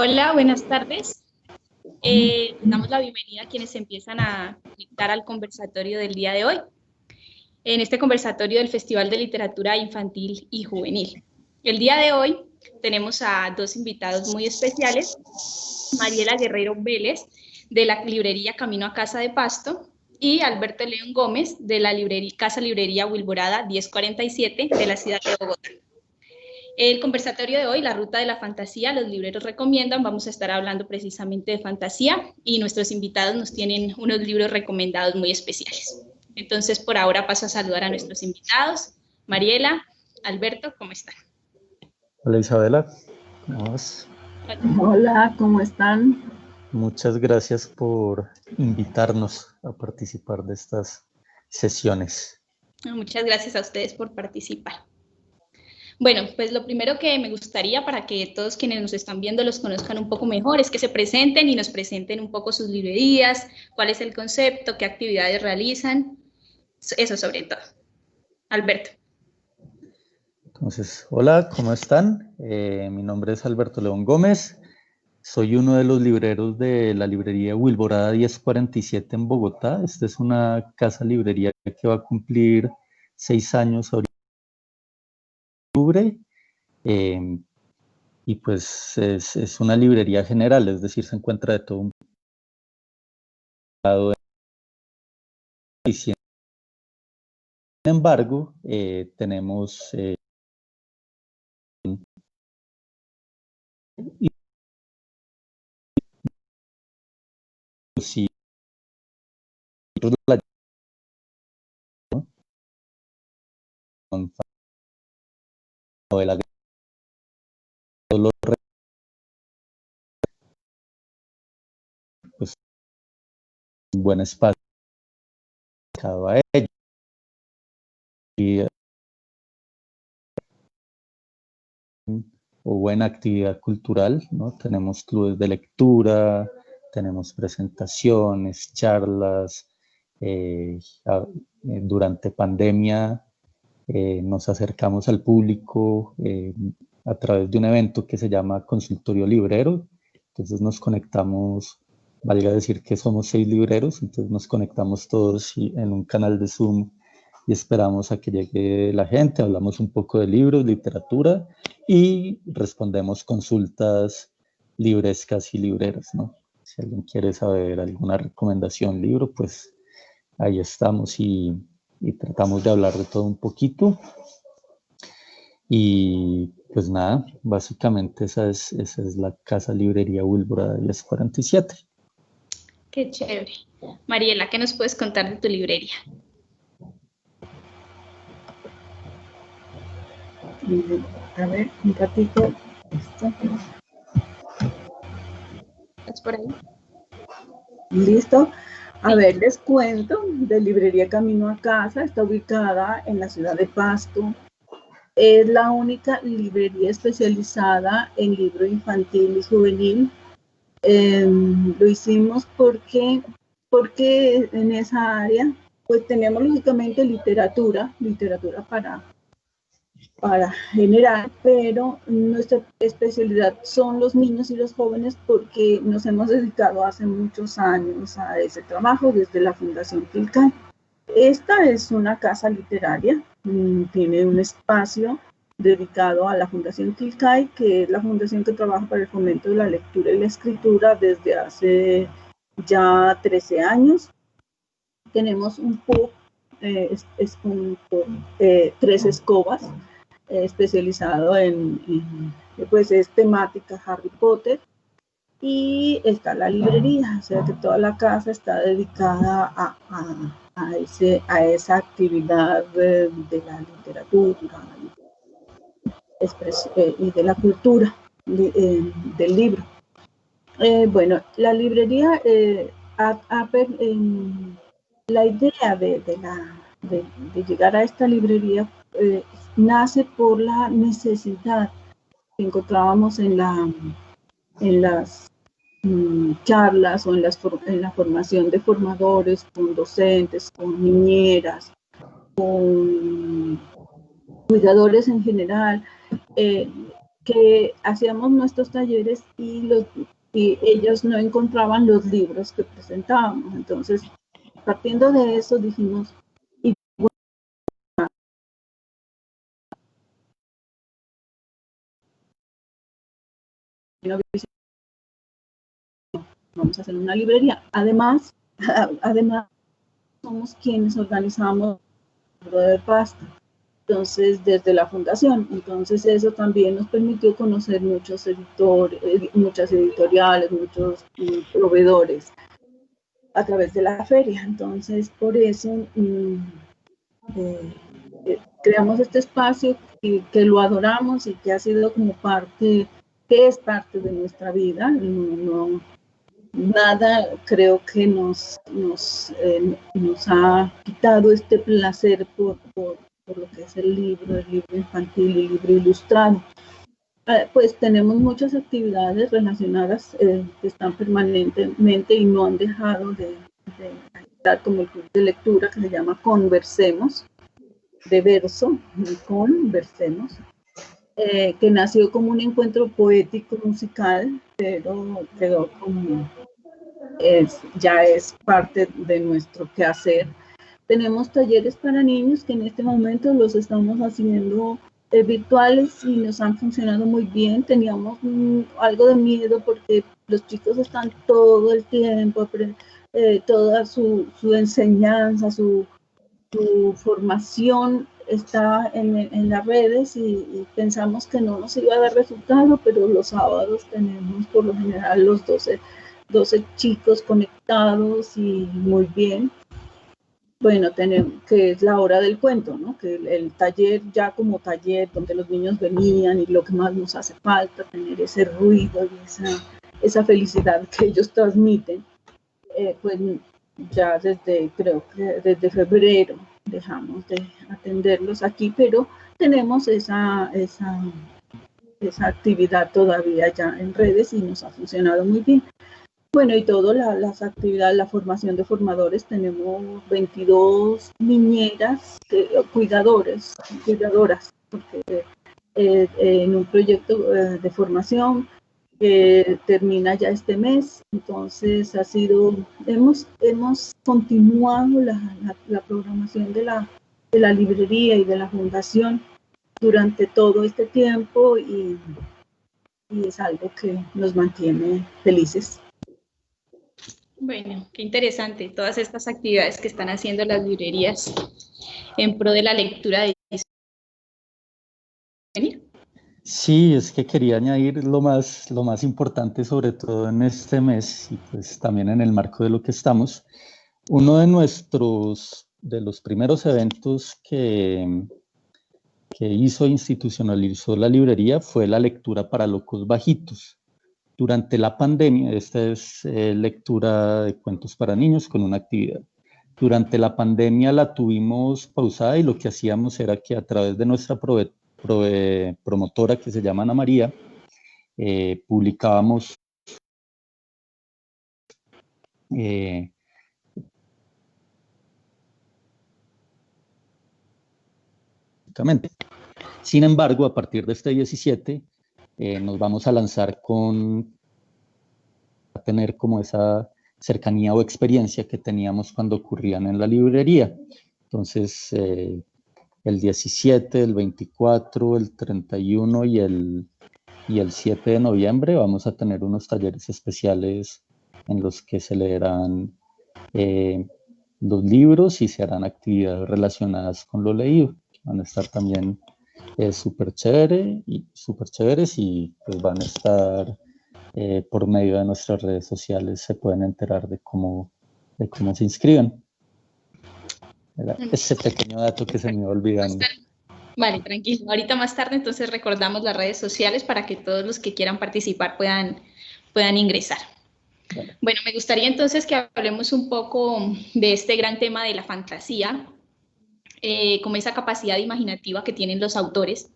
Hola, buenas tardes. Damos la bienvenida a quienes empiezan a conectar al conversatorio del día de hoy. En este conversatorio del Festival de Literatura Infantil y Juvenil. El día de hoy tenemos a dos invitados muy especiales, Mariela Guerrero Vélez, de la librería Camino a Casa de Pasto, y Alberto León Gómez, de la Casa Librería Wilborada 1047, de la ciudad de Bogotá. El conversatorio de hoy, La Ruta de la Fantasía, los libreros recomiendan, vamos a estar hablando precisamente de fantasía y nuestros invitados nos tienen unos libros recomendados muy especiales. Entonces, por ahora paso a saludar a nuestros invitados. Mariela, Alberto, ¿cómo están? Hola Isabela, ¿cómo vas? Hola, ¿cómo están? Muchas gracias por invitarnos a participar de estas sesiones. Muchas gracias a ustedes por participar. Bueno, pues lo primero que me gustaría para que todos quienes nos están viendo los conozcan un poco mejor es que se presenten y nos presenten un poco sus librerías, cuál es el concepto, qué actividades realizan, eso sobre todo. Alberto. Entonces, hola, ¿cómo están? Mi nombre es Alberto León Gómez, soy uno de los libreros de la librería Wilborada 1047 en Bogotá. Esta es una casa librería que va a cumplir 6 años ahorita en octubre. Y pues es una librería general, es decir, se encuentra de todo un lado. Sin embargo, tenemos sí, la novela, pues un buen espacio dedicado a ello. Y, o buena actividad cultural, ¿no? Tenemos clubes de lectura, tenemos presentaciones, charlas. Durante pandemia nos acercamos al público a través de un evento que se llama Consultorio Librero. Entonces nos conectamos, valga decir que somos 6 libreros, entonces nos conectamos todos en un canal de Zoom y esperamos a que llegue la gente, hablamos un poco de libros, literatura y respondemos consultas librescas y libreras, ¿no? Si alguien quiere saber alguna recomendación, libro, pues ahí estamos y tratamos de hablar de todo un poquito. Y pues nada, básicamente esa es la casa librería Wilborada 1047. Qué chévere. Mariela, ¿qué nos puedes contar de tu librería? A ver, un ratito. ¿Estás por ahí? ¿Listo? A ver, les cuento de Librería Camino a Casa. Está ubicada en la ciudad de Pasto. Es la única librería especializada en libro infantil y juvenil. Lo hicimos porque en esa área pues tenemos lógicamente literatura para generar, pero nuestra especialidad son los niños y los jóvenes porque nos hemos dedicado hace muchos años a ese trabajo desde la Fundación Quilcay. Esta es una casa literaria, tiene un espacio dedicado a la Fundación Quilcay, que es la fundación que trabaja para el fomento de la lectura y la escritura desde hace ya 13 años. Tenemos un pub, tres escobas, especializado pues es temática Harry Potter, y está la librería, o sea que toda la casa está dedicada a esa actividad de la literatura y de la cultura del libro. Bueno, la librería, la idea de llegar a esta librería nace por la necesidad que encontrábamos en las charlas o en la formación de formadores, con docentes, con niñeras, con cuidadores en general, que hacíamos nuestros talleres y ellos no encontraban los libros que presentábamos. Entonces, partiendo de eso, dijimos, y bueno, vamos a hacer una librería. Además, somos quienes organizamos el libro de pasta. Entonces, desde la fundación. Entonces, eso también nos permitió conocer muchos editores, muchas editoriales, muchos proveedores a través de la feria. Entonces, por eso creamos este espacio que lo adoramos y que ha sido como parte, que es parte de nuestra vida. Nada creo que nos ha quitado este placer por lo que es el libro infantil, el libro ilustrado. Pues tenemos muchas actividades relacionadas que están permanentemente y no han dejado de estar, como el club de lectura que se llama Conversemos, de verso, Conversemos, que nació como un encuentro poético musical, pero quedó como ya es parte de nuestro quehacer. Tenemos talleres para niños que en este momento los estamos haciendo virtuales y nos han funcionado muy bien. Teníamos algo de miedo porque los chicos están todo el tiempo, toda su enseñanza, su formación está en las redes y pensamos que no nos iba a dar resultado, pero los sábados tenemos por lo general los 12 chicos conectados y muy bien. Bueno, tenemos que es la hora del cuento, ¿no? Que el taller ya como taller donde los niños venían y lo que más nos hace falta, tener ese ruido y esa felicidad que ellos transmiten, pues ya creo que desde febrero dejamos de atenderlos aquí, pero tenemos esa actividad todavía ya en redes y nos ha funcionado muy bien. Bueno, y todas las actividades, la formación de formadores, tenemos 22 niñeras, cuidadoras, porque en un proyecto de formación que termina ya este mes. Entonces hemos continuado la programación de la librería y de la fundación durante todo este tiempo y es algo que nos mantiene felices. Bueno, qué interesante todas estas actividades que están haciendo las librerías en pro de la lectura de venir. Sí, es que quería añadir lo más importante, sobre todo en este mes y pues también en el marco de lo que estamos. Uno de los primeros eventos que hizo e institucionalizó la librería fue la lectura para locos bajitos. Durante la pandemia, esta es lectura de cuentos para niños con una actividad. Durante la pandemia la tuvimos pausada y lo que hacíamos era que a través de nuestra promotora, que se llama Ana María, publicábamos Sin embargo, a partir de este 17, nos vamos a lanzar a tener como esa cercanía o experiencia que teníamos cuando ocurrían en la librería. Entonces, el 17, el 24, el 31 y el 7 de noviembre vamos a tener unos talleres especiales en los que se leerán los libros y se harán actividades relacionadas con lo leído. Van a estar también súper chéveres y pues van a estar por medio de nuestras redes sociales, se pueden enterar de cómo se inscriben. Era ese pequeño dato que se me iba olvidando. Vale, tranquilo. Ahorita más tarde entonces recordamos las redes sociales para que todos los que quieran participar puedan ingresar. Vale. Bueno, me gustaría entonces que hablemos un poco de este gran tema de la fantasía, como esa capacidad imaginativa que tienen los autores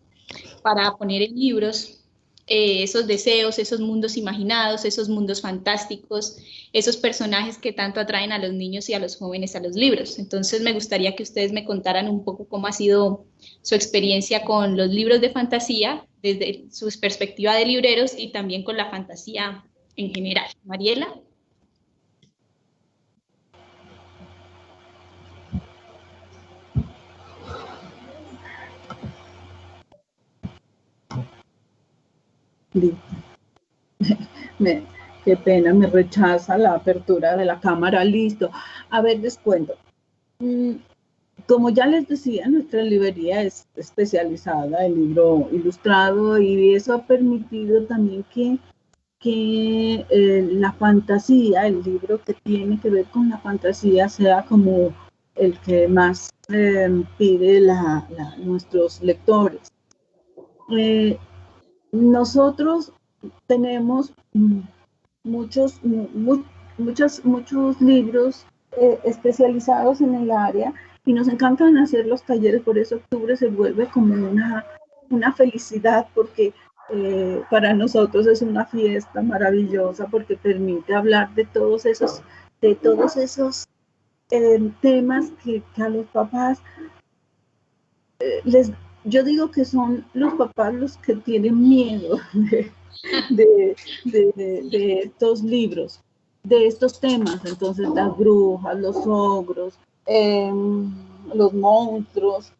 para poner en libros esos deseos, esos mundos imaginados, esos mundos fantásticos, esos personajes que tanto atraen a los niños y a los jóvenes a los libros. Entonces me gustaría que ustedes me contaran un poco cómo ha sido su experiencia con los libros de fantasía, desde su perspectiva de libreros y también con la fantasía en general. Mariela. Qué pena, me rechaza la apertura de la cámara, listo. A ver, les cuento. Como ya les decía, nuestra librería es especializada en libro ilustrado y eso ha permitido también que la fantasía, el libro que tiene que ver con la fantasía, sea como el que más pide nuestros lectores. Nosotros tenemos muchos libros especializados en el área y nos encantan hacer los talleres, por eso octubre se vuelve como una felicidad porque para nosotros es una fiesta maravillosa porque permite hablar de todos esos temas que a los papás yo digo que son los papás los que tienen miedo de estos libros, de estos temas. Entonces las brujas, los ogros, los monstruos,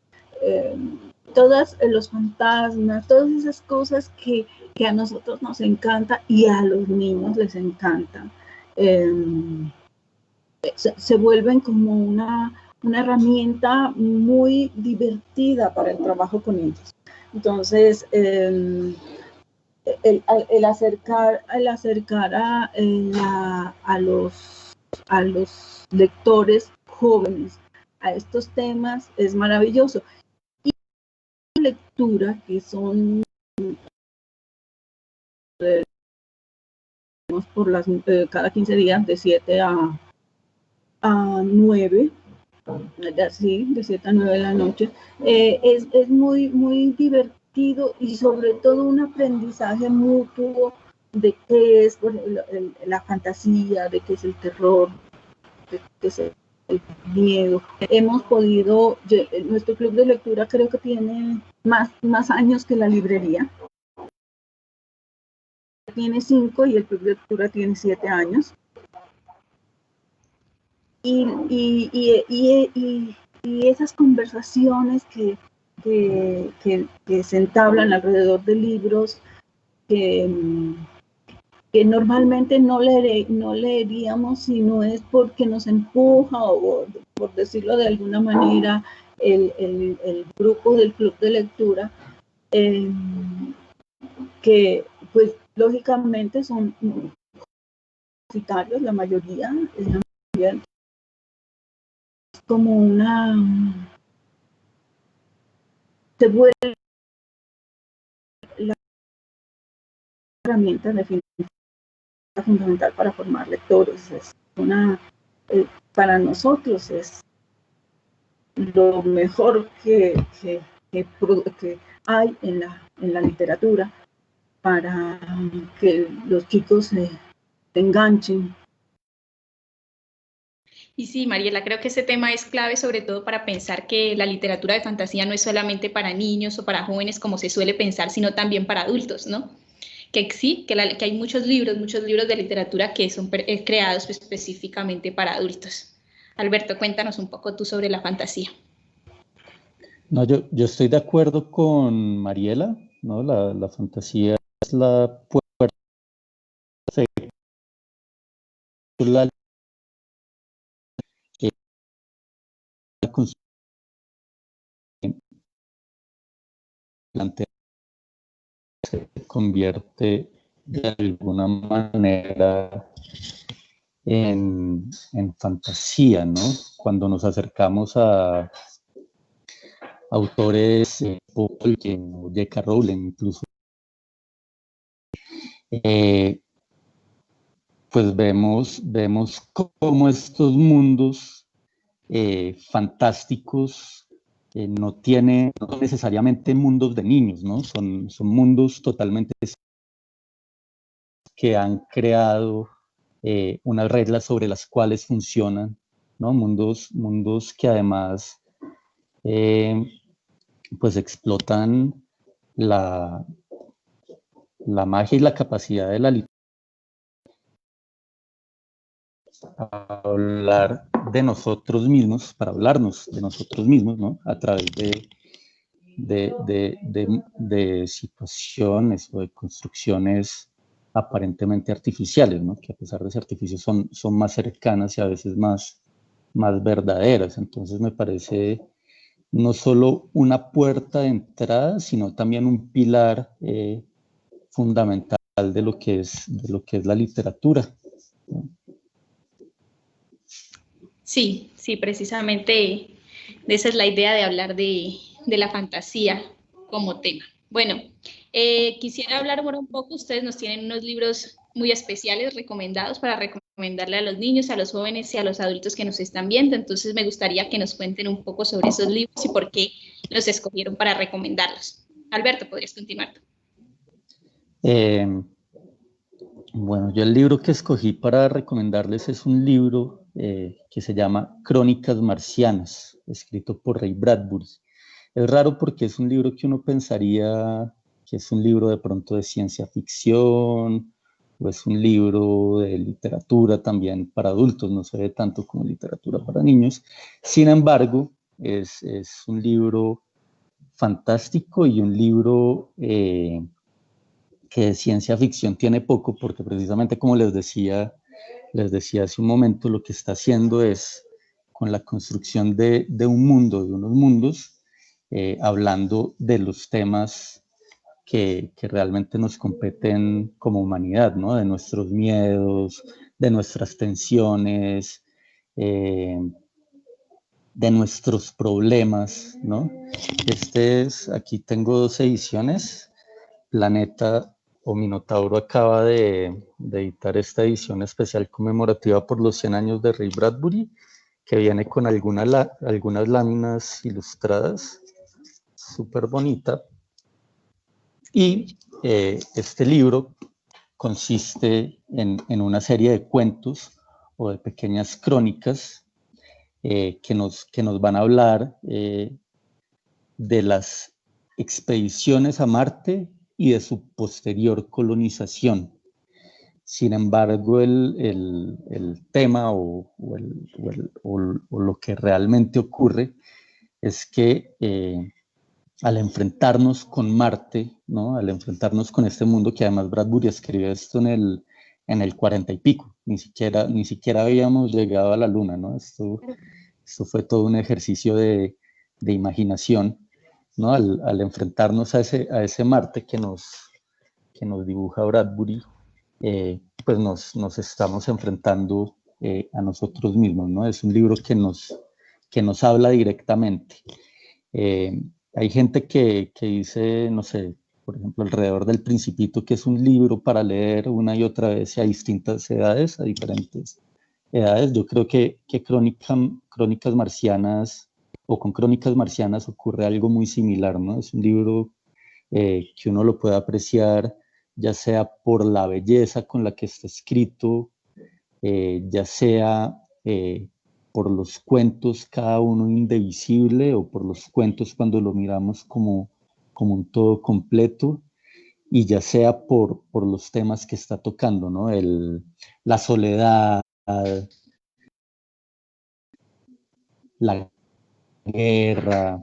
los fantasmas, todas esas cosas que a nosotros nos encanta y a los niños les encantan. Se vuelven como una herramienta muy divertida para el trabajo con ellos. Entonces, el acercar a los lectores jóvenes a estos temas es maravilloso. Y lectura que son por cada 15 días de 7 a 9, sí, de 7 a 9 de la noche, es muy, muy divertido y sobre todo un aprendizaje mutuo de qué es la fantasía, de qué es el terror, de qué es el miedo. Hemos podido, nuestro club de lectura creo que tiene más años que la librería. Tiene 5 y el club de lectura tiene 7 años. Y esas conversaciones que se entablan alrededor de libros que normalmente no leeríamos si no es porque nos empuja o por decirlo de alguna manera el grupo del club de lectura que pues lógicamente son universitarios la mayoría como se vuelve la herramienta definitiva fundamental para formar lectores. Es para nosotros es lo mejor que hay en la literatura para que los chicos se enganchen. Y sí, Mariela, creo que ese tema es clave sobre todo para pensar que la literatura de fantasía no es solamente para niños o para jóvenes como se suele pensar, sino también para adultos, ¿no? Que sí, que hay muchos libros de literatura que son creados específicamente para adultos. Alberto, cuéntanos un poco tú sobre la fantasía. No, yo estoy de acuerdo con Mariela, ¿no? La fantasía es la puerta la se convierte de alguna manera en fantasía, ¿no? Cuando nos acercamos a autores Tolkien o J.K. Rowling incluso, pues vemos cómo estos mundos fantásticos no necesariamente mundos de niños, ¿no? Son mundos totalmente que han creado unas reglas sobre las cuales funcionan, ¿no? Mundos que además pues explotan la magia y la capacidad de la literatura para hablar de nosotros mismos, para hablarnos de nosotros mismos, ¿no? A través de situaciones o de construcciones aparentemente artificiales, ¿no? Que a pesar de ser artificios son más cercanas y a veces más verdaderas. Entonces me parece no solo una puerta de entrada, sino también un pilar fundamental de lo que es la literatura, ¿no? Sí, precisamente esa es la idea de hablar de la fantasía como tema. Bueno, quisiera hablar ahora un poco, ustedes nos tienen unos libros muy especiales recomendados para recomendarle a los niños, a los jóvenes y a los adultos que nos están viendo, entonces me gustaría que nos cuenten un poco sobre esos libros y por qué los escogieron para recomendarlos. Alberto, ¿podrías continuar? Bueno, yo el libro que escogí para recomendarles es un libro que se llama Crónicas Marcianas, escrito por Ray Bradbury. Es raro porque es un libro que uno pensaría que es un libro de pronto de ciencia ficción, o es un libro de literatura también para adultos, no se ve tanto como literatura para niños. Sin embargo, es un libro fantástico y un libro que de ciencia ficción tiene poco, porque precisamente como les decía hace un momento, lo que está haciendo es, con la construcción de un mundo, de unos mundos, hablando de los temas que realmente nos competen como humanidad, ¿no? De nuestros miedos, de nuestras tensiones, de nuestros problemas, ¿no? Aquí tengo 2 ediciones. Planeta o Minotauro acaba de editar esta edición especial conmemorativa por los 100 años de Ray Bradbury, que viene con algunas láminas ilustradas, súper bonita. Y este libro consiste en una serie de cuentos o de pequeñas crónicas que nos van a hablar de las expediciones a Marte y de su posterior colonización. Sin embargo, el tema o lo que realmente ocurre es que al enfrentarnos con Marte, ¿no? Al enfrentarnos con este mundo, que además Bradbury escribió esto en el 40 y pico, ni siquiera habíamos llegado a la Luna, ¿no? Esto fue todo un ejercicio de imaginación, ¿no? Al enfrentarnos a ese Marte que nos dibuja Bradbury, pues nos estamos enfrentando a nosotros mismos, ¿no? Es un libro que nos habla directamente. Hay gente que dice, no sé, por ejemplo, alrededor del Principito, que es un libro para leer una y otra vez a distintas edades, a diferentes edades. Yo creo que Crónicas Marcianas, o con Crónicas Marcianas ocurre algo muy similar, ¿no? Es un libro que uno lo puede apreciar ya sea por la belleza con la que está escrito, ya sea por los cuentos, cada uno indivisible, o por los cuentos cuando lo miramos como un todo completo, y ya sea por los temas que está tocando, ¿no? La soledad, la guerra,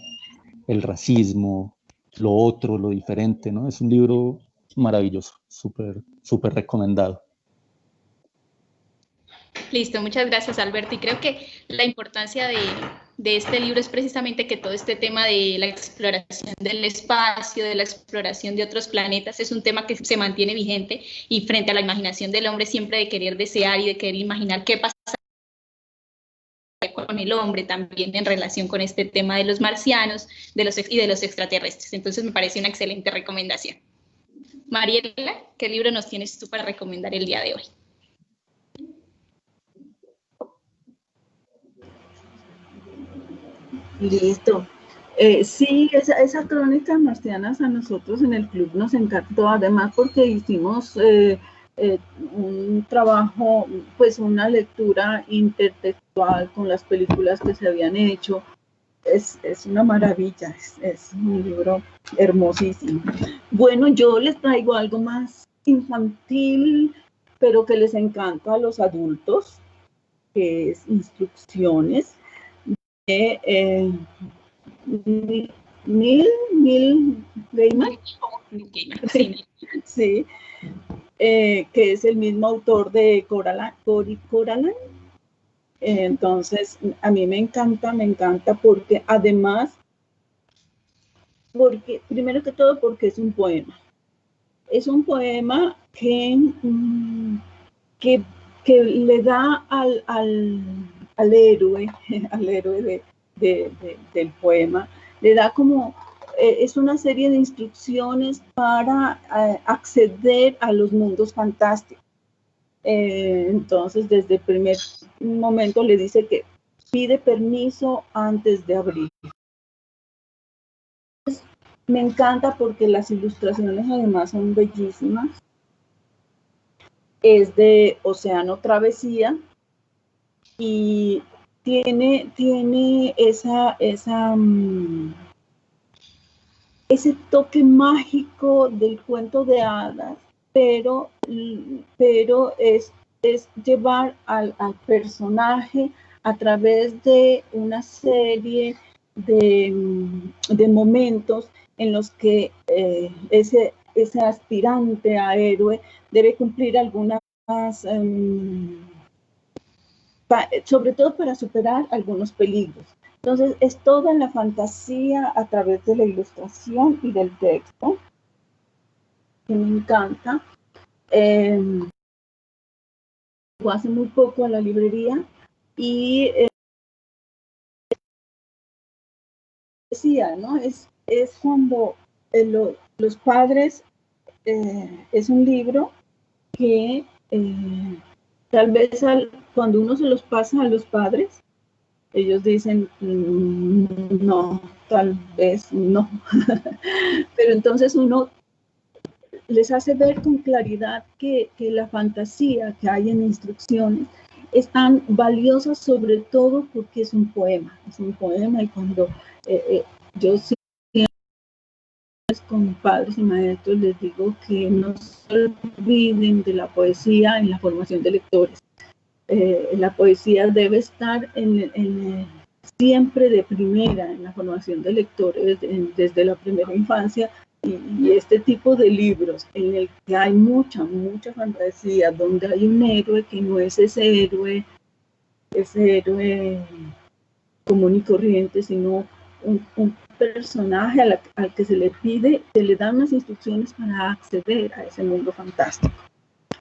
el racismo, lo otro, lo diferente, ¿no? Es un libro maravilloso, súper recomendado. Listo, muchas gracias, Alberto. Y creo que la importancia de este libro es precisamente que todo este tema de la exploración del espacio, de la exploración de otros planetas, es un tema que se mantiene vigente, y frente a la imaginación del hombre siempre de querer desear y de querer imaginar qué pasa con el hombre también en relación con este tema de los marcianos y de los extraterrestres. Entonces me parece una excelente recomendación. Mariela, ¿qué libro nos tienes tú para recomendar el día de hoy? Listo. Sí, esa Crónicas Marcianas a nosotros en el club nos encantó, además porque hicimos un trabajo, pues una lectura intertextual con las películas que se habían hecho. Es una maravilla, es un libro hermosísimo. Bueno, yo les traigo algo más infantil, pero que les encanta a los adultos, que es Instrucciones, de Neil Gaiman. Sí. Sí, que es el mismo autor de Coraline. Entonces, a mí me encanta porque además, primero que todo, porque es un poema. Es un poema que le da al héroe, al héroe del poema, le da como, es una serie de instrucciones para acceder a los mundos fantásticos. Entonces, desde el primer momento le dice que pide permiso antes de abrir. Me encanta porque las ilustraciones además son bellísimas. Es de Océano Travesía y tiene ese toque mágico del cuento de hadas, pero es llevar al personaje a través de una serie de momentos en los que ese aspirante a héroe debe cumplir algunas, sobre todo para superar algunos peligros. Entonces, es toda la fantasía a través de la ilustración y del texto, que me encanta. Hace muy poco a la librería y decía, ¿no? Es cuando los padres, es un libro que tal vez cuando uno se los pasa a los padres, ellos dicen, no, tal vez no. Pero entonces uno les hace ver con claridad que la fantasía que hay en Instrucciones es tan valiosa, sobre todo porque es un poema y cuando yo siempre con padres y maestros les digo que no se olviden de la poesía en la formación de lectores. La poesía debe estar siempre de primera en la formación de lectores desde la primera infancia, y este tipo de libros en el que hay mucha fantasía, donde hay un héroe que no es ese héroe común y corriente, sino un personaje al que se le pide, se le dan unas instrucciones para acceder a ese mundo fantástico.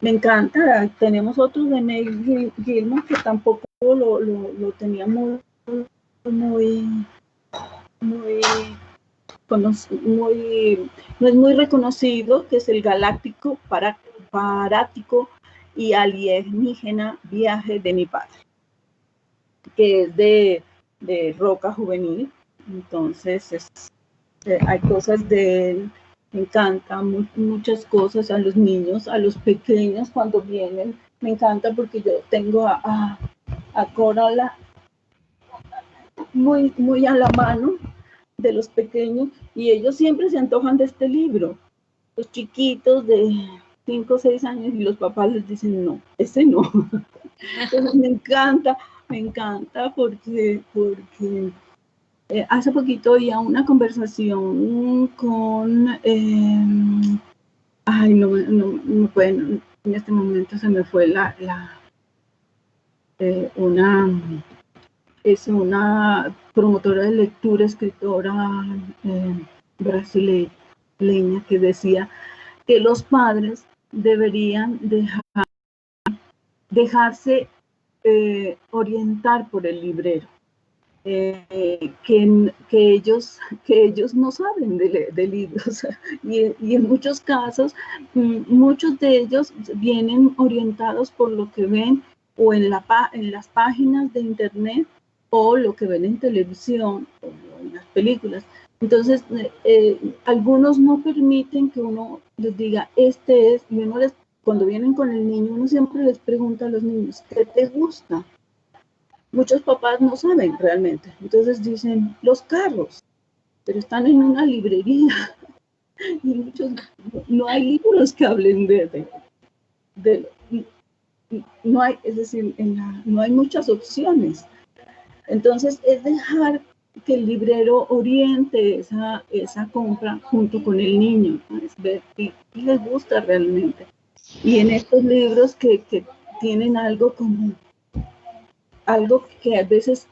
Me encanta. Tenemos otros de Neil Gaiman que tampoco lo teníamos muy no es muy reconocido, que es el Galáctico Parático y Alienígena Viaje de mi padre, que es de Roca Juvenil. Entonces hay cosas de él, me encantan muchas cosas. A los niños, a los pequeños cuando vienen, me encanta porque yo tengo a Coraline muy a la mano de los pequeños, y ellos siempre se antojan de este libro, los chiquitos de 5 o 6 años, y los papás les dicen no, ese no. Entonces me encanta porque hace poquito oía una conversación con no pueden, en este momento se me fue es una promotora de lectura, escritora brasileña, que decía que los padres deberían dejarse orientar por el librero, que ellos no saben de libros, y en muchos casos, muchos de ellos vienen orientados por lo que ven o en las páginas de internet, o lo que ven en televisión o en las películas. Entonces, algunos no permiten que uno les diga, este es, y uno les cuando vienen con el niño, uno siempre les pregunta a los niños, ¿qué te gusta? Muchos papás no saben realmente, entonces dicen, los carros, pero están en una librería y muchos, no hay libros que hablen de no hay, es decir, no hay muchas opciones. Entonces es dejar que el librero oriente esa compra junto con el niño, ¿no? Es ver qué les gusta realmente. Y en estos libros que tienen algo que a veces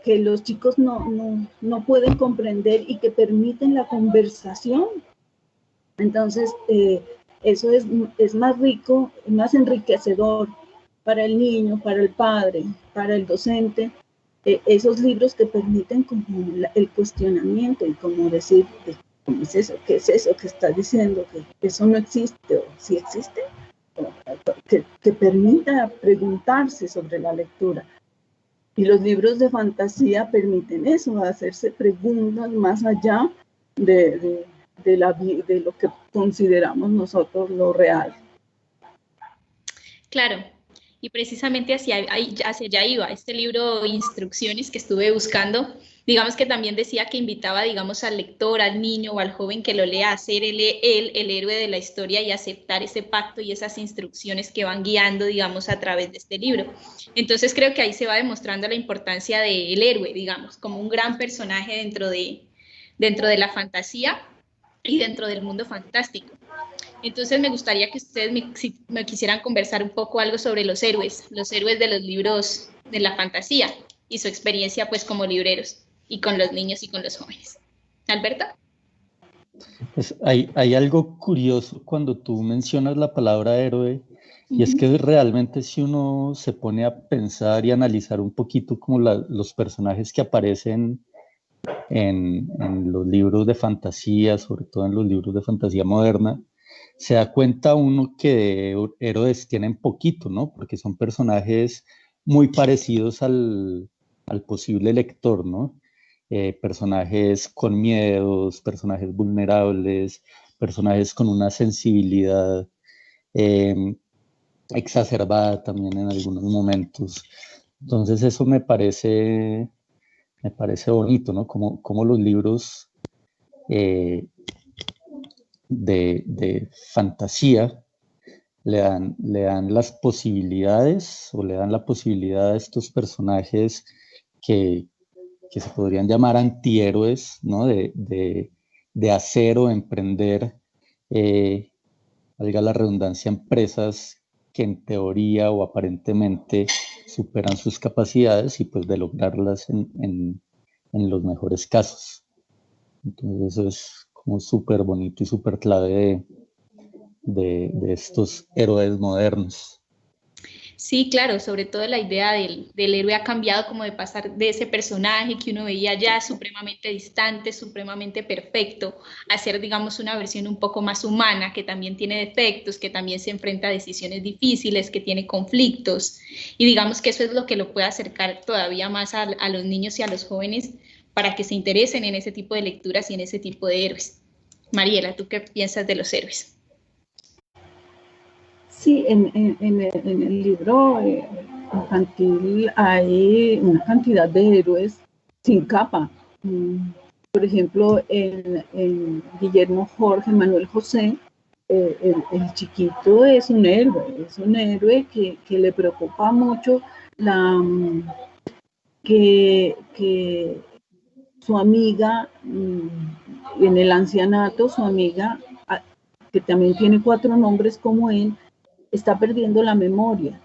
que los chicos no pueden comprender y que permiten la conversación. Entonces, eso es más rico, más enriquecedor para el niño, para el padre, para el docente, esos libros que permiten como el cuestionamiento y como decir, ¿cómo es eso? ¿Qué es eso que está diciendo? Que eso no existe, o si existe, que permita preguntarse sobre la lectura. Y los libros de fantasía permiten eso, hacerse preguntas más allá de lo que consideramos nosotros lo real. Claro, y precisamente hacia allá iba este libro Instrucciones que estuve buscando. Digamos que también decía que invitaba, digamos, al lector, al niño o al joven que lo lea a ser él el héroe de la historia y aceptar ese pacto y esas instrucciones que van guiando, digamos, a través de este libro. Entonces creo que ahí se va demostrando la importancia del héroe, digamos, como un gran personaje dentro de la fantasía y dentro del mundo fantástico. Entonces me gustaría que ustedes me quisieran conversar un poco algo sobre los héroes de los libros de la fantasía y su experiencia pues como libreros y con los niños y con los jóvenes. ¿Alberto? Pues hay algo curioso cuando tú mencionas la palabra héroe, y es que realmente si uno se pone a pensar y analizar un poquito como los personajes que aparecen en los libros de fantasía, sobre todo en los libros de fantasía moderna, se da cuenta uno que de héroes tienen poquito, ¿no? Porque son personajes muy parecidos al posible lector, ¿no? Personajes con miedos, personajes vulnerables, personajes con una sensibilidad exacerbada también en algunos momentos. Entonces eso me parece bonito, ¿no? Como los libros de fantasía le dan las posibilidades o le dan la posibilidad a estos personajes que se podrían llamar antihéroes, ¿no? De hacer o emprender, valga la redundancia, empresas que en teoría o aparentemente superan sus capacidades y pues de lograrlas en los mejores casos. Entonces eso es como súper bonito y súper clave de estos héroes modernos. Sí, claro, sobre todo la idea del héroe ha cambiado como de pasar de ese personaje que uno veía ya supremamente distante, supremamente perfecto, a ser, digamos, una versión un poco más humana, que también tiene defectos, que también se enfrenta a decisiones difíciles, que tiene conflictos, y digamos que eso es lo que lo puede acercar todavía más a los niños y a los jóvenes para que se interesen en ese tipo de lecturas y en ese tipo de héroes. Mariela, ¿tú qué piensas de los héroes? Sí, en el libro infantil hay una cantidad de héroes sin capa. Por ejemplo, en Guillermo Jorge Manuel José, el chiquito es un héroe que le preocupa mucho que su amiga, en el ancianato, su amiga, que también tiene 4 nombres como él, está perdiendo la memoria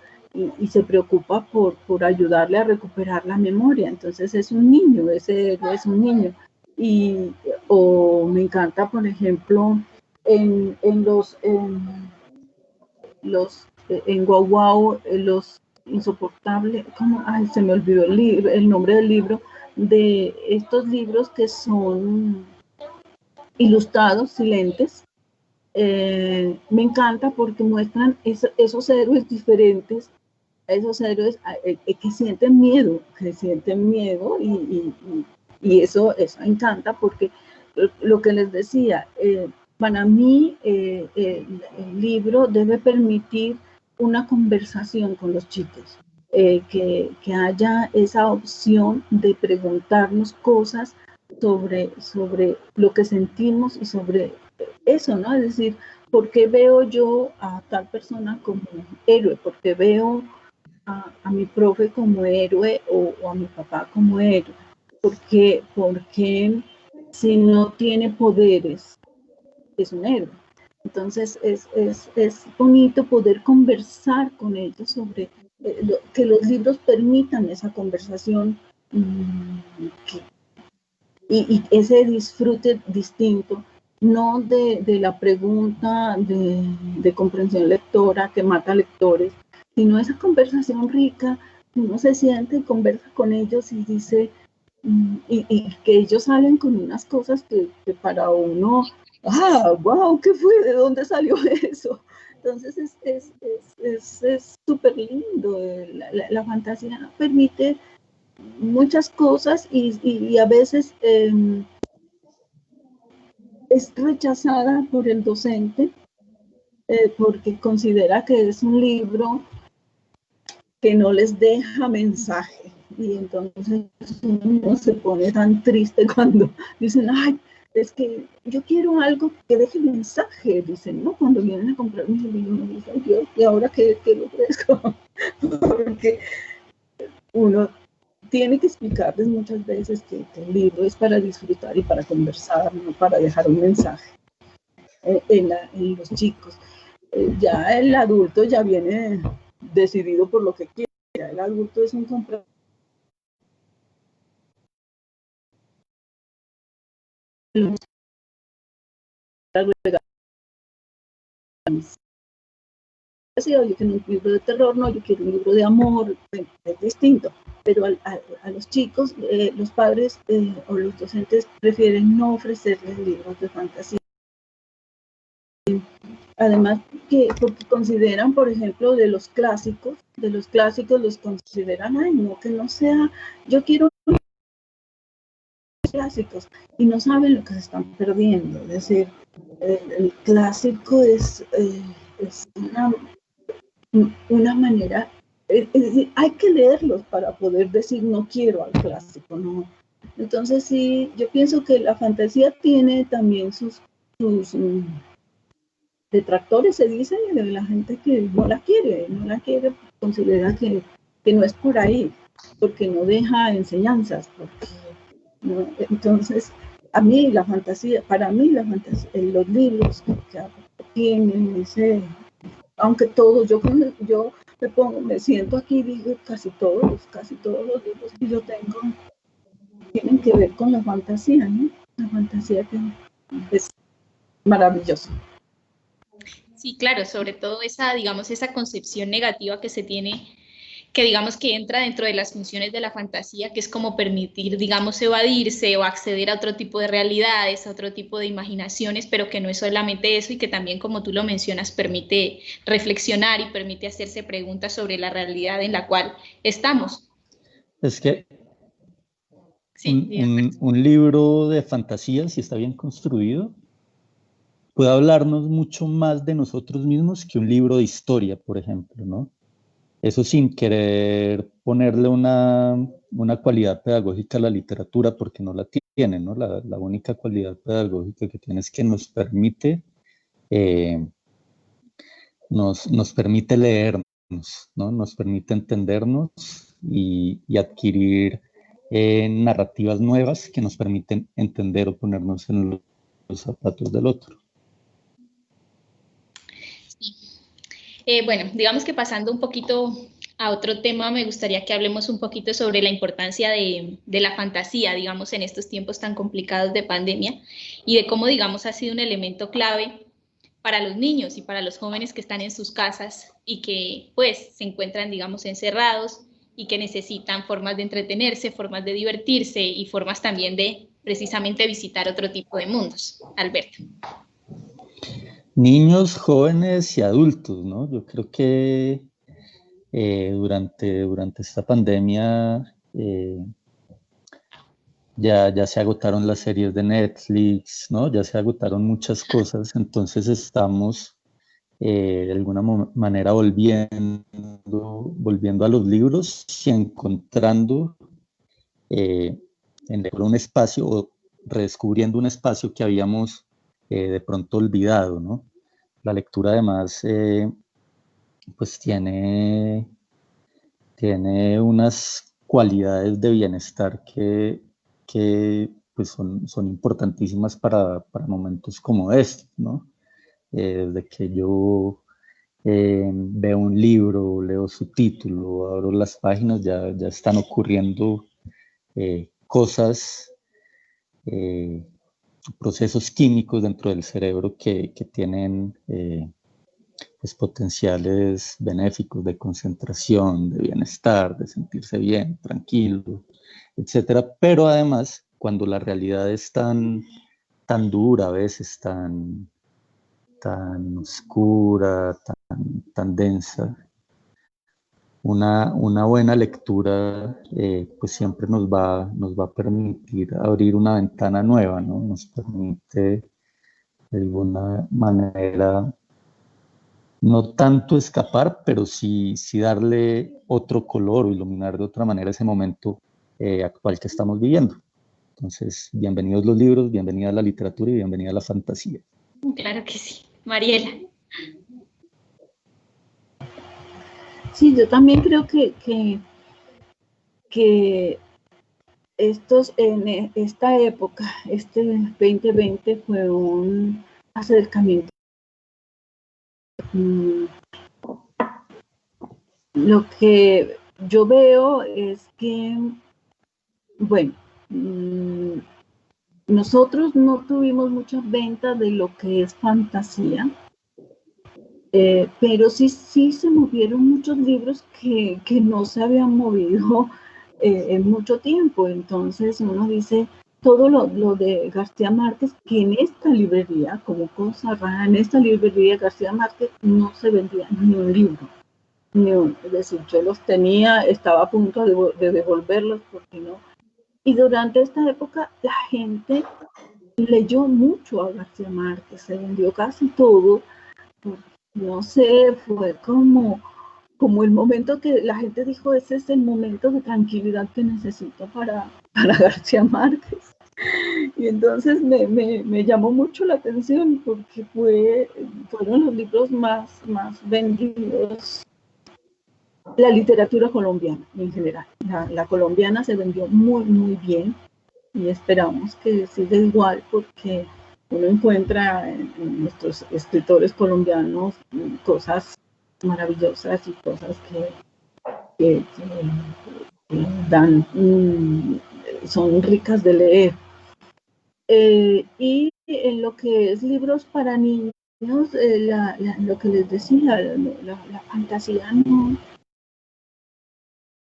y se preocupa por ayudarle a recuperar la memoria. Entonces es un niño, ese es un niño. O me encanta, por ejemplo, en Guau Guau, los insoportables, se me olvidó el nombre del libro, de estos libros que son ilustrados, silentes. Me encanta porque muestran esos héroes diferentes, esos héroes que sienten miedo y eso encanta porque lo que les decía, Para mí, el libro debe permitir una conversación con los chicos, que haya esa opción de preguntarnos cosas sobre lo que sentimos y sobre eso, ¿no? Es decir, ¿por qué veo yo a tal persona como héroe? ¿Por qué veo a mi profe como héroe o a mi papá como héroe? Porque si no tiene poderes, es un héroe. Entonces es bonito poder conversar con ellos sobre que los libros permitan esa conversación y ese disfrute distinto, no de la pregunta de comprensión lectora que mata lectores, sino esa conversación rica, uno se siente y conversa con ellos y dice, y que ellos salen con unas cosas que para uno, wow, ¿qué fue? ¿De dónde salió eso? Entonces es súper lindo, la fantasía permite muchas cosas y a veces es rechazada por el docente porque considera que es un libro que no les deja mensaje. Y entonces uno se pone tan triste cuando dicen, ay, es que yo quiero algo que deje mensaje, dicen, ¿no? Cuando vienen a comprar mis libros, me dicen, Dios, ¿y ahora qué lo ofrezco? Porque uno tiene que explicarles muchas veces que el libro es para disfrutar y para conversar, no para dejar un mensaje en los chicos. Ya el adulto ya viene decidido por lo que quiere. El adulto es un comprador. Yo quiero un libro de terror, no, yo quiero un libro de amor, es distinto. Pero a los chicos, los padres o los docentes prefieren no ofrecerles libros de fantasía. Además, porque consideran, por ejemplo, de los clásicos los consideran, ay, no, que no sea, yo quiero clásicos, y no saben lo que se están perdiendo. Es decir, el clásico es una manera, es decir, hay que leerlos para poder decir no quiero al clásico, ¿no? Entonces sí, yo pienso que la fantasía tiene también sus detractores, se dice, de la gente que no la quiere, considera que no es por ahí, porque no deja enseñanzas, porque, ¿no? Entonces, para mí la fantasía, los libros que tienen ese, aunque todos, yo me siento aquí y digo casi todos los libros que yo tengo tienen que ver con la fantasía, ¿no? La fantasía que es maravillosa. Sí, claro, sobre todo esa, digamos, esa concepción negativa que se tiene, que digamos que entra dentro de las funciones de la fantasía, que es como permitir, digamos, evadirse o acceder a otro tipo de realidades, a otro tipo de imaginaciones, pero que no es solamente eso y que también, como tú lo mencionas, permite reflexionar y permite hacerse preguntas sobre la realidad en la cual estamos. Es que sí, un libro de fantasía, si está bien construido, puede hablarnos mucho más de nosotros mismos que un libro de historia, por ejemplo, ¿no? Eso sin querer ponerle una cualidad pedagógica a la literatura, porque no la tiene, ¿no? La única cualidad pedagógica que tiene es que nos permite, nos permite leernos, ¿no? Nos permite entendernos y adquirir narrativas nuevas que nos permiten entender o ponernos en los zapatos del otro. Bueno, digamos que pasando un poquito a otro tema, me gustaría que hablemos un poquito sobre la importancia de la fantasía, digamos, en estos tiempos tan complicados de pandemia y de cómo, digamos, ha sido un elemento clave para los niños y para los jóvenes que están en sus casas y que, pues, se encuentran, digamos, encerrados y que necesitan formas de entretenerse, formas de divertirse y formas también de, precisamente, visitar otro tipo de mundos. Alberto. Niños, jóvenes y adultos, ¿no? Yo creo que durante esta pandemia ya se agotaron las series de Netflix, ¿no? Ya se agotaron muchas cosas, entonces estamos de alguna manera volviendo a los libros y encontrando en un espacio o redescubriendo un espacio que habíamos de pronto olvidado, ¿no? La lectura además pues tiene unas cualidades de bienestar que pues son importantísimas para momentos como este, ¿no? Desde que yo veo un libro, leo su título, abro las páginas, ya están ocurriendo cosas, procesos químicos dentro del cerebro que tienen pues, potenciales benéficos de concentración, de bienestar, de sentirse bien, tranquilo, etcétera. Pero además, cuando la realidad es tan dura, a veces tan oscura, tan densa, una buena lectura pues siempre nos va a permitir abrir una ventana nueva, ¿no? Nos permite de alguna manera no tanto escapar, pero sí darle otro color o iluminar de otra manera ese momento actual que estamos viviendo. Entonces, bienvenidos los libros, bienvenida a la literatura y bienvenida a la fantasía. Claro que sí. Mariela. Sí, yo también creo que en esta época, este 2020 fue un acercamiento. Lo que yo veo es que, bueno, nosotros no tuvimos muchas ventas de lo que es fantasía, pero sí se movieron muchos libros que no se habían movido en mucho tiempo. Entonces uno dice, todo lo de García Márquez, que en esta librería, como cosa rara, en esta librería García Márquez no se vendía ni un libro. Es decir, yo los tenía, estaba a punto de devolverlos porque no. Y durante esta época la gente leyó mucho a García Márquez, se vendió casi todo. No sé, fue como el momento que la gente dijo, ese es el momento de tranquilidad que necesito para García Márquez. Y entonces me llamó mucho la atención porque fueron los libros más vendidos, la literatura colombiana en general. La colombiana se vendió muy bien y esperamos que siga igual porque uno encuentra en nuestros escritores colombianos cosas maravillosas y cosas que dan, son ricas de leer. Y en lo que es libros para niños, lo que les decía, la fantasía no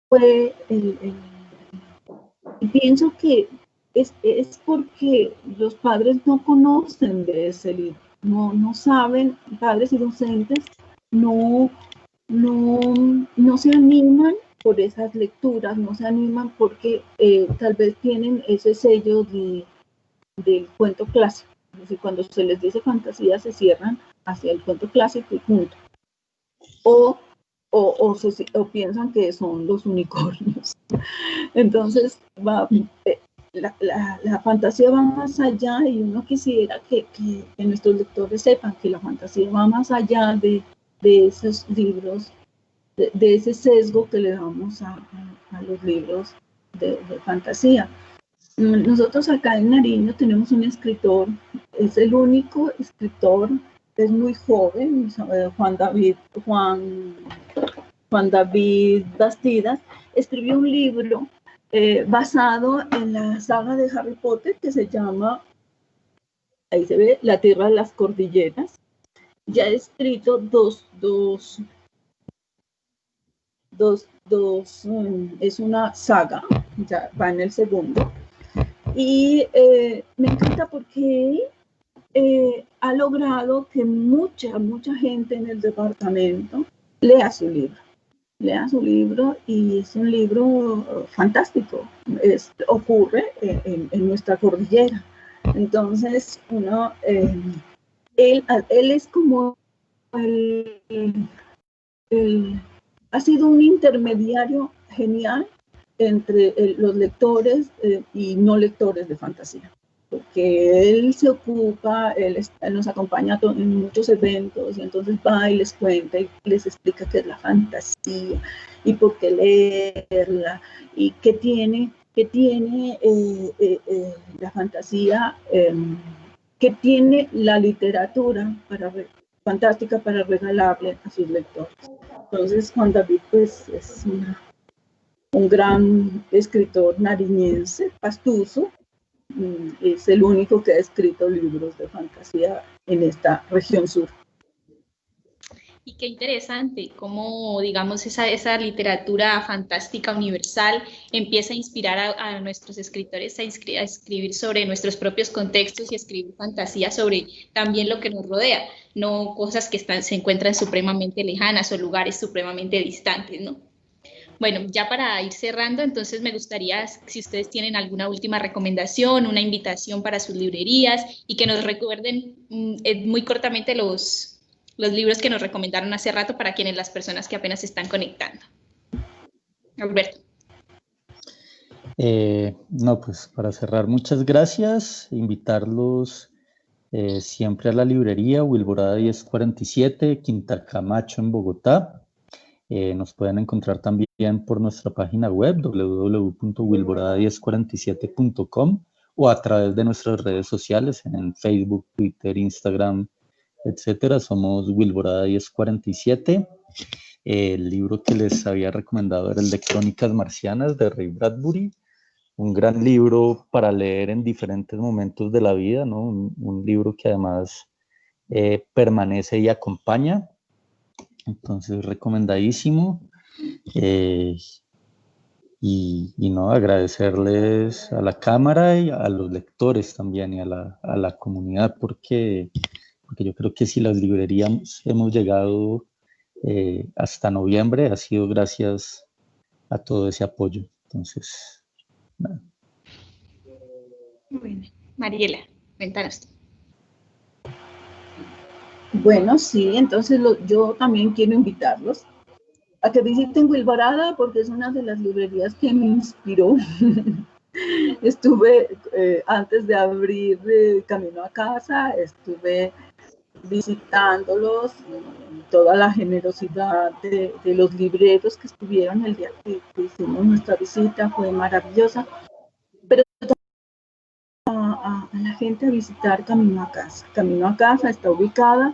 fue pienso que es porque los padres no conocen de ese libro, no saben, padres y docentes no se animan por esas lecturas, no se animan porque tal vez tienen ese sello del cuento clásico. Es decir, cuando se les dice fantasía se cierran hacia el cuento clásico y punto. O piensan que son los unicornios. Entonces, la fantasía va más allá y uno quisiera que nuestros lectores sepan que la fantasía va más allá de esos libros, de ese sesgo que le damos a los libros de fantasía. Nosotros acá en Nariño tenemos un escritor, es el único escritor, es muy joven, Juan David Bastidas, escribió un libro basado en la saga de Harry Potter que se llama, ahí se ve, La Tierra de las Cordilleras. Ya he escrito es una saga, ya va en el segundo. Y me encanta porque ha logrado que mucha gente en el departamento lea su libro. lea su libro y es un libro fantástico. Ocurre en nuestra cordillera. Entonces, él es como ha sido un intermediario genial entre los lectores y no lectores de fantasía, porque él se ocupa, él nos acompaña en muchos eventos y entonces va y les cuenta y les explica qué es la fantasía y por qué leerla y qué tiene la fantasía, que tiene la literatura fantástica para regalarle a sus lectores. Entonces Juan David pues es un gran escritor nariñense, pastuso, es el único que ha escrito libros de fantasía en esta región sur. Y qué interesante cómo, digamos, esa literatura fantástica universal empieza a inspirar a nuestros escritores a escribir sobre nuestros propios contextos y escribir fantasía sobre también lo que nos rodea, no cosas que se encuentran supremamente lejanas o lugares supremamente distantes, ¿no? Bueno, ya para ir cerrando, entonces me gustaría si ustedes tienen alguna última recomendación, una invitación para sus librerías y que nos recuerden muy cortamente los libros que nos recomendaron hace rato para las personas que apenas se están conectando. Alberto. No, pues para cerrar, muchas gracias. Invitarlos siempre a la librería Wilborada 1047, Quinta Camacho en Bogotá. Nos pueden encontrar también por nuestra página web www.wilborada1047.com o a través de nuestras redes sociales en Facebook, Twitter, Instagram, etcétera. Somos Wilborada 1047. El libro que les había recomendado era el de Crónicas Marcianas de Ray Bradbury. Un gran libro para leer en diferentes momentos de la vida, ¿no? Un libro que además permanece y acompaña. Entonces, recomendadísimo. Y no, agradecerles a la cámara y a los lectores también y a la comunidad, porque yo creo que si las librerías hemos llegado hasta noviembre, ha sido gracias a todo ese apoyo. Entonces, nada. Bueno, Mariela, cuéntanos. Bueno, sí, entonces yo también quiero invitarlos a que visiten Wilborada porque es una de las librerías que me inspiró. Estuve, antes de abrir Camino a Casa, estuve visitándolos, toda la generosidad de los libreros que estuvieron el día que hicimos nuestra visita fue maravillosa, pero a la gente a visitar Camino a Casa. Camino a Casa está ubicada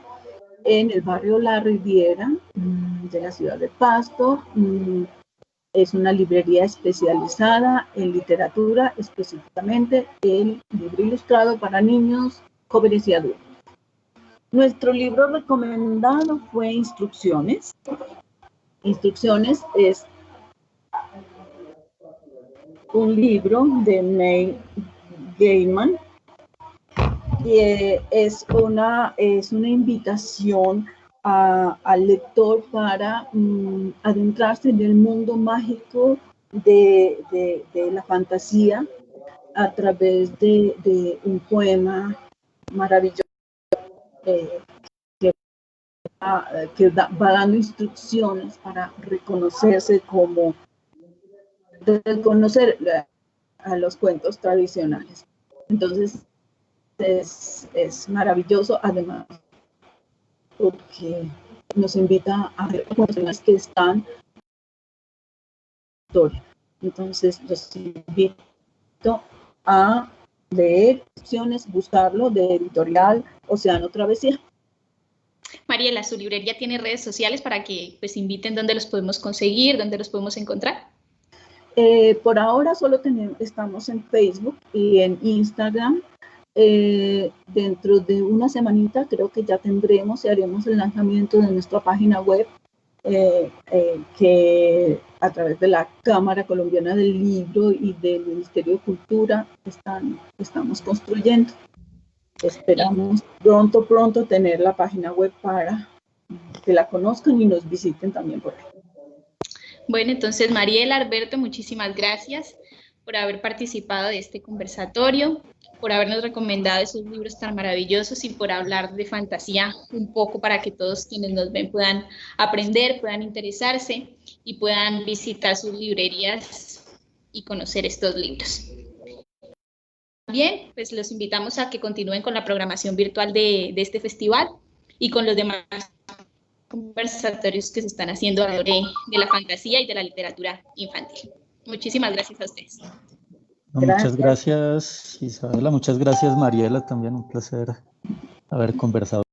en el barrio La Riviera de la ciudad de Pasto. Es una librería especializada en literatura, específicamente el libro ilustrado para niños, jóvenes y adultos. Nuestro libro recomendado fue Instrucciones. Instrucciones es un libro de Neil Gaiman y es una invitación al lector para adentrarse en el mundo mágico de la fantasía a través de un poema maravilloso que va dando instrucciones para reconocer a los cuentos tradicionales. Entonces es maravilloso, además porque nos invita a ver personas que están en la historia. Entonces los invito a leer opciones, buscarlo de Editorial Océano Travesía. Mariela, ¿su librería tiene redes sociales para que pues inviten dónde los podemos conseguir, dónde los podemos encontrar? Por ahora solo estamos en Facebook y en Instagram. Dentro de una semanita creo que ya tendremos y haremos el lanzamiento de nuestra página web que a través de la Cámara Colombiana del Libro y del Ministerio de Cultura estamos construyendo. Esperamos pronto tener la página web para que la conozcan y nos visiten también por ahí. Bueno, entonces Mariela, Alberto, muchísimas gracias por haber participado de este conversatorio, por habernos recomendado esos libros tan maravillosos y por hablar de fantasía un poco para que todos quienes nos ven puedan aprender, puedan interesarse y puedan visitar sus librerías y conocer estos libros. También, pues los invitamos a que continúen con la programación virtual de este festival y con los demás conversatorios que se están haciendo alrededor de la fantasía y de la literatura infantil. Muchísimas gracias a ustedes. Muchas gracias, Isabela. Muchas gracias, Mariela. También un placer haber conversado.